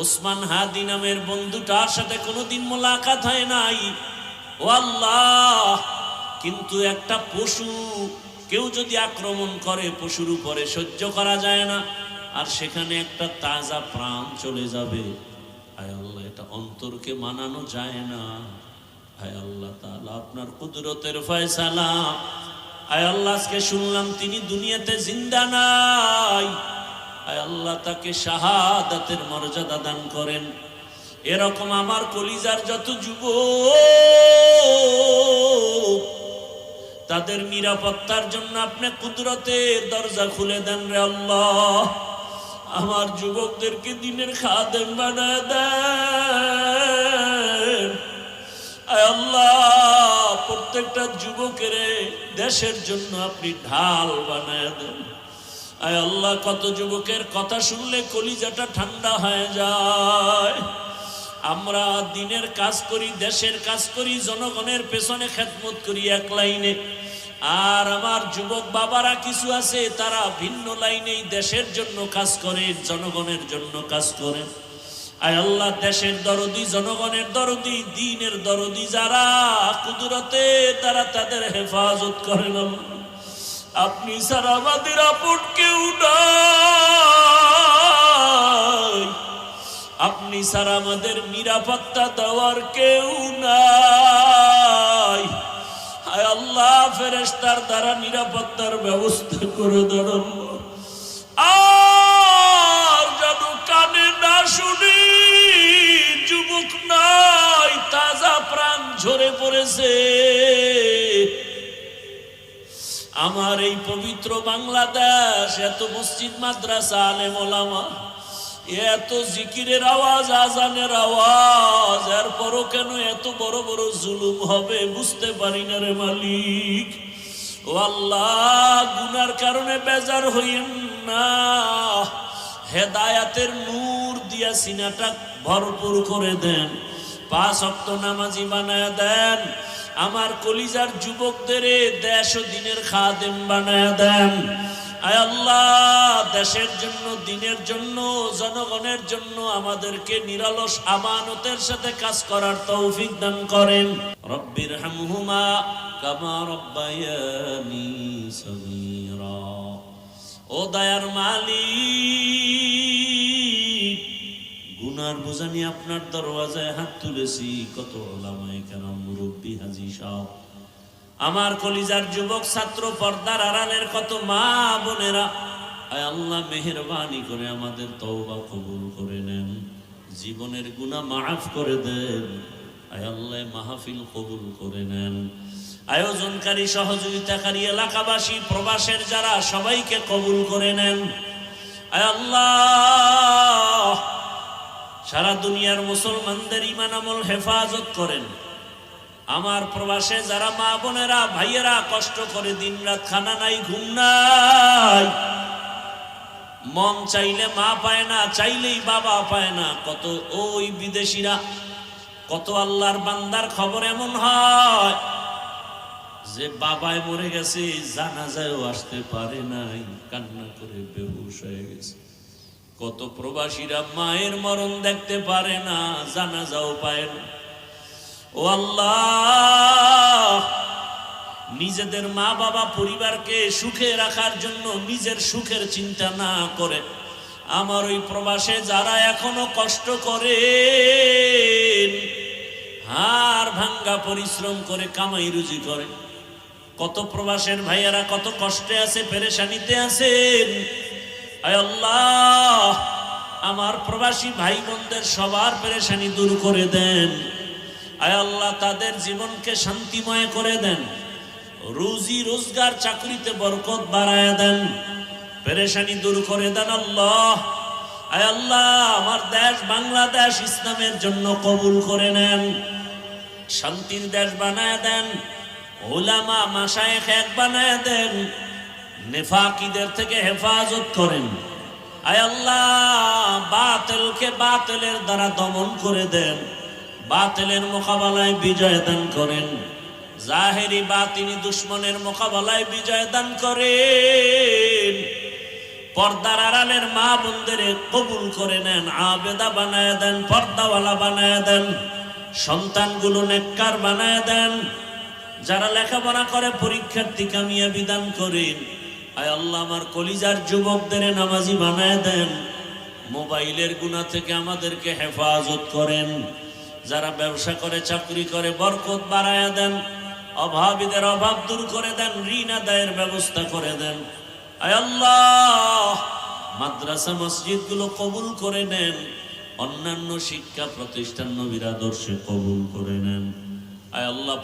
ওসমান হাদি নামের বন্ধুটার সাথে কোনোদিন মোলাকাত হয় নাই। ও আল্লাহ, কিন্তু একটা পশু কেউ যদি আক্রমণ করে পশুর উপরে সহ্য করা যায় না, আর সেখানে একটা তাজা প্রাণ চলে যাবে। হায় আল্লাহ, এটা অন্তরকে মানানো যায় না। হায় আল্লাহ তাআলা, আপনার কুদরতের ফয়সালা। হায় আল্লাহ, আজকে শুনলাম তিনি দুনিয়াতে জিন্দা নাই। হায় আল্লাহ, তাকে শাহাদাতের মর্যাদা দান করেন। এরকম আমার কলিজার যত যুবক, তাদের নিরাপত্তার জন্য আপনি কুদরতের দরজা খুলে দেন রে আল্লাহ। আমার যুবকদেরকে দিনের খাদেম বানায় দেন। আয় আল্লাহ, প্রত্যেকটা যুবকের দেশের জন্য আপনি ঢাল বানায় দেন। আয় আল্লাহ, কত যুবকের কথা শুনলে কলিজাটা ঠান্ডা হয়ে যায়। আমরা দিনের কাজ করি, দেশের কাজ করি, জনগণের পেছনে খেদমত করি এক লাইনে, আর আমার যুবক বাবারা কিছু আছে তারা ভিন্ন লাইনেই দেশের জন্য কাজ করে, জনগণের জন্য কাজ করে। আয় আল্লাহ, দেশের দরদি, জনগণের দরদি, দ্বীনের দরদি যারা, কুদরতে তারা তাদের হেফাজত করেন। আপনি ছাড়া আমাদের আপন কেউ নাই, আপনি ছাড়া আমাদের নিরাপত্তা দেওয়ার কেউ নাই। হায় আল্লাহ, ফেরেশতার দ্বারা নিরাপত্তার ব্যবস্থা করে দেন। আর যেন কানে না শুনি, যুবক নাই, তাজা প্রাণ ঝরে পড়েছে। আমার এই পবিত্র বাংলাদেশ, এত মসজিদ মাদ্রাসা, আলেম ওলামা, এত জিকিরের আওয়াজ, আজানের আওয়াজ, এরপরও কেন এত বড় বড় জুলুম হবে বুঝতে পারি না রে মালিক। ও আল্লাহ, গুনার কারণে বেজার হইেন না, হেদায়াতের নূর দিয়া সিনাটা ভরপুর করে দেন, 5 ওয়াক্ত নামাজি বানায় দেন। আমার কলিজার যুবকদের দেশ ও দিনের খাদেম বানায় দেন। আয় আল্লাহ, দেশের জন্য, দিনের জন্য, জনগণের জন্য আমাদেরকে নিরলস আমানতের সাথে কাজ করার তৌফিক দান করেন। রব্বির হামহুমা কামা রব্বায়ানি সগীরা। ও দয়ার মালিক, গুনার বোঝা নিয়ে আপনার দরওয়াজায় হাত তুলেছি। কত ওলামায়ে কেরাম, মুরব্বী, হাজী সাহেব, আমার কলিজার যুবক ছাত্র, পর্দার আড়ালের কত মা বোনেরা, আয় আল্লাহ মেহেরবানি করে আমাদের তওবা কবুল করে নেন, জীবনের গুনাহ মাফ করে দেন। আয় আল্লাহ মাহফিল কবুল করে নেন। আয়োজনকারী, সহযোগিতাকারী, এলাকাবাসী, প্রবাসের যারা, সবাইকে কবুল করে নেন। আয় আল্লাহ, সারা দুনিয়ার মুসলমানদের ঈমান আমল হেফাজত করেন। আমার প্রবাসে যারা মা বোনেরা, ভাইয়েরা কষ্ট করে দিন রাত, খানা নাই, ঘুম নাই, মন চাইলে মা পায় না, চাইলেই বাবা পায় না, কত ওই বিদেশিরা, কত আল্লাহর বান্দার খবর এমন হয় যে বাবায় মরে গেছে, জানাজায়ও আসতে পারে নাই, কান্না করে বেহুশ হয়ে গেছে। কত প্রবাসীরা মায়ের মরণ দেখতে পারে না, জানাজাও পায় না। ও আল্লাহ, নিজেদের মা বাবা পরিবারকে সুখে রাখার জন্য নিজের সুখের চিন্তা না করে আমার ওই প্রবাসে যারা এখনো কষ্ট করে, হাড় ভাঙ্গা পরিশ্রম করে কামাই রুজি করে, কত প্রবাসের ভাইয়েরা কত কষ্টে আছে, পেরেশানিতে আছেন। আয় আল্লাহ, আমার প্রবাসী ভাই বোনদের সবার পেরেশানি দূর করে দেন। আয় আল্লাহ, তাদের জীবনকে শান্তিময় করে দেন, রুজি রোজগার, চাকরিতে বরকত বাড়ায় দেন, পেরেশানি দূর করে দেন আল্লাহ। আয় আল্লাহ, আমার দেশ বাংলাদেশ ইসলামের জন্য কবুল করে নেন, শান্তির দেশ বানায় দেন, উলামা মাশায়েখ এক বানায় দেন, নেফাকিদের থেকে হেফাজত করেন। আয় আল্লাহ, বাতিলকে বাতিলের দ্বারা দমন করে দেন, বাতিলের মোকাবেলায় বিজয় দান করেন, জাহেরি বাতিনি দুশ্মনের মোকাবেলায় বিজয় দান করেন। পর্দার আড়ালের মা বোনদের কবুল করে নেন, আবেদা বানায় দেন, পর্দাওয়ালা বানায় দেন, সন্তানগুলো নেককার বানায় দেন। যারা লেখাপড়া করে পরীক্ষার্থী কামিয়াবি দান করেন। আয় আল্লাহ আমার কলিজার যুবকদের নামাজি বানায় দেন। মোবাইলের গুনাহ থেকে আমাদেরকে হেফাজত করেন। যারা ব্যবসা করে চাকরি করে বরকত বাড়ায় দেন, অভাবীদের অভাব দূর করে দেন, ঋণ আদায়ের ব্যবস্থা করে দেন। আয় আল্লাহ মাদ্রাসা মসজিদগুলো কবুল করে নেন, অন্যান্য শিক্ষা প্রতিষ্ঠান নবীর আদর্শে কবুল করে নেন। আয় আল্লাহ